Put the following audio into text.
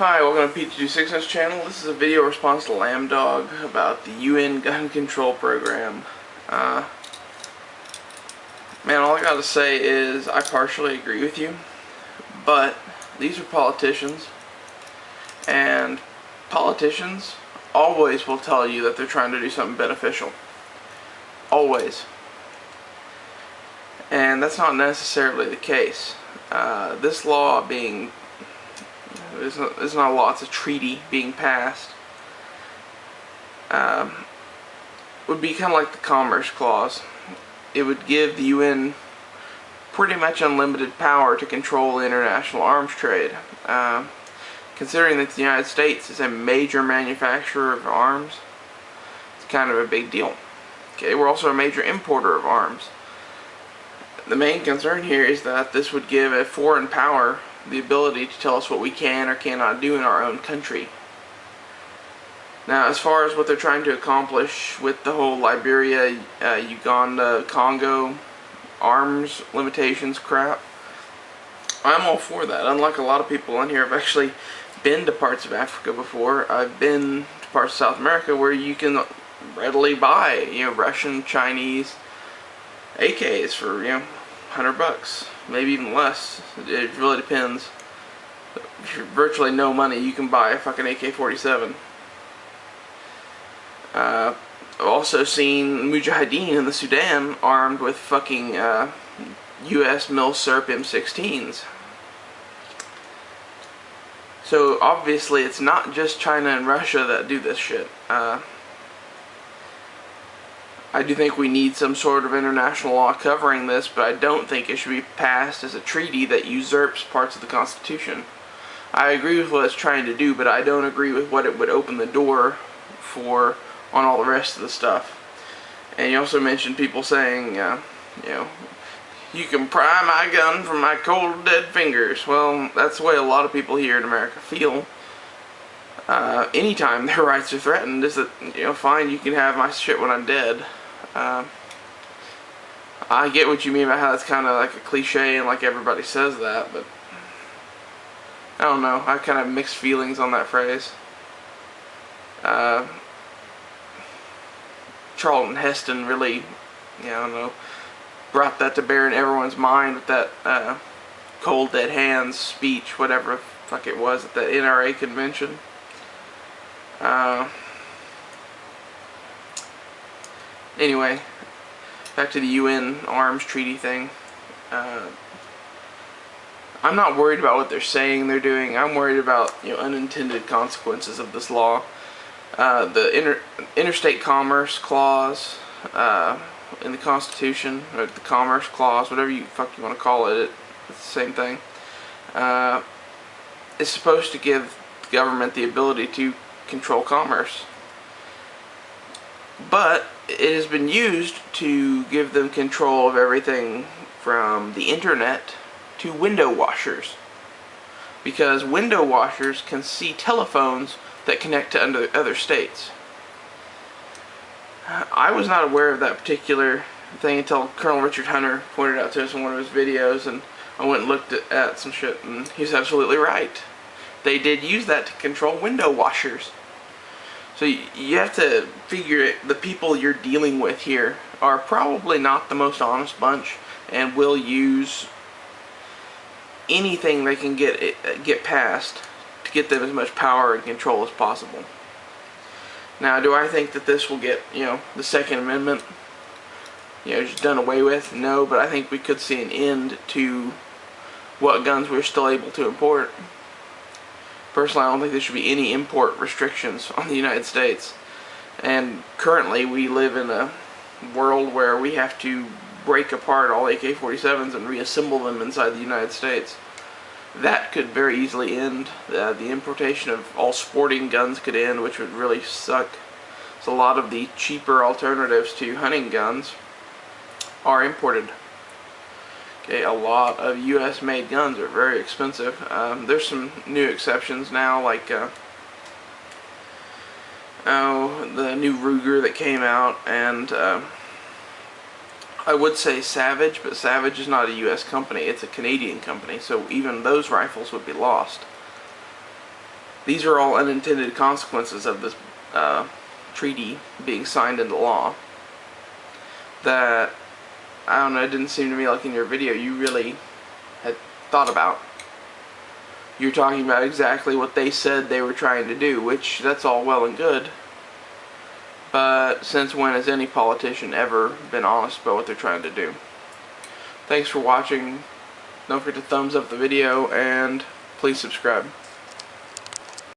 Hi, welcome to P226's channel. This is a video response to Lambdog about the UN gun control program. Man, all I gotta say is I partially agree with you, but these are politicians, and politicians always will tell you that they're trying to do something beneficial. Always. And that's not necessarily the case. This law being it's not a law, it's a treaty being passed, would be kind of like the Commerce Clause. It would give the UN pretty much unlimited power to control the international arms trade. Considering that the United States is a major manufacturer of arms, it's kind of a big deal. Okay, we're also a major importer of arms. The main concern here is that this would give a foreign power the ability to tell us what we can or cannot do in our own country. Now, as far as what they're trying to accomplish with the whole Liberia, Uganda, Congo arms limitations crap, I'm all for that. Unlike a lot of people on here, I've actually been to parts of Africa before. I've been to parts of South America where you can readily buy, Russian, Chinese AKs for, $100, maybe even less. It really depends. If you're virtually no money, you can buy a fucking AK-47. I've also seen Mujahideen in the Sudan armed with fucking US Milsurp M16s. So obviously it's not just China and Russia that do this shit. I do think we need some sort of international law covering this, but I don't think it should be passed as a treaty that usurps parts of the Constitution. I agree with what it's trying to do, but I don't agree with what it would open the door for on all the rest of the stuff. And you also mentioned people saying, you can pry my gun from my cold dead fingers. Well, that's the way a lot of people here in America feel. Anytime their rights are threatened, is that, fine, you can have my shit when I'm dead. I get what you mean about how it's kind of like a cliche and like everybody says that, but I don't know. I kind of have mixed feelings on that phrase. Charlton Heston really, I don't know, brought that to bear in everyone's mind with that cold dead hands speech, whatever the fuck it was at the NRA convention. Anyway, back to the UN arms treaty thing. I'm not worried about what they're saying they're doing. I'm worried about unintended consequences of this law. The interstate commerce clause in the Constitution, or the Commerce Clause, whatever you want to call it, it's the same thing. Is supposed to give the government the ability to control commerce. But it has been used to give them control of everything from the internet to window washers. Because window washers can see telephones that connect to other states. I was not aware of that particular thing until Colonel Richard Hunter pointed out to us in one of his videos, and I went and looked at some shit, and he's absolutely right. They did use that to control window washers. So you have to figure the people you're dealing with here are probably not the most honest bunch and will use anything they can get past to get them as much power and control as possible. Now, do I think that this will get, the Second Amendment, just done away with? No, but I think we could see an end to what guns we're still able to import. Personally, I don't think there should be any import restrictions on the United States. And currently, we live in a world where we have to break apart all AK-47s and reassemble them inside the United States. That could very easily end. The importation of all sporting guns could end, which would really suck. So a lot of the cheaper alternatives to hunting guns are imported. Okay, a lot of US made guns are very expensive. There's some new exceptions now, like the new Ruger that came out, and I would say Savage, but Savage is not a US company, it's a Canadian company, so even those rifles would be lost. These are all unintended consequences of this treaty being signed into law that, I don't know, it didn't seem to me like in your video you really had thought about. You're talking about exactly what they said they were trying to do, which that's all well and good. But since when has any politician ever been honest about what they're trying to do? Thanks for watching. Don't forget to thumbs up the video and please subscribe.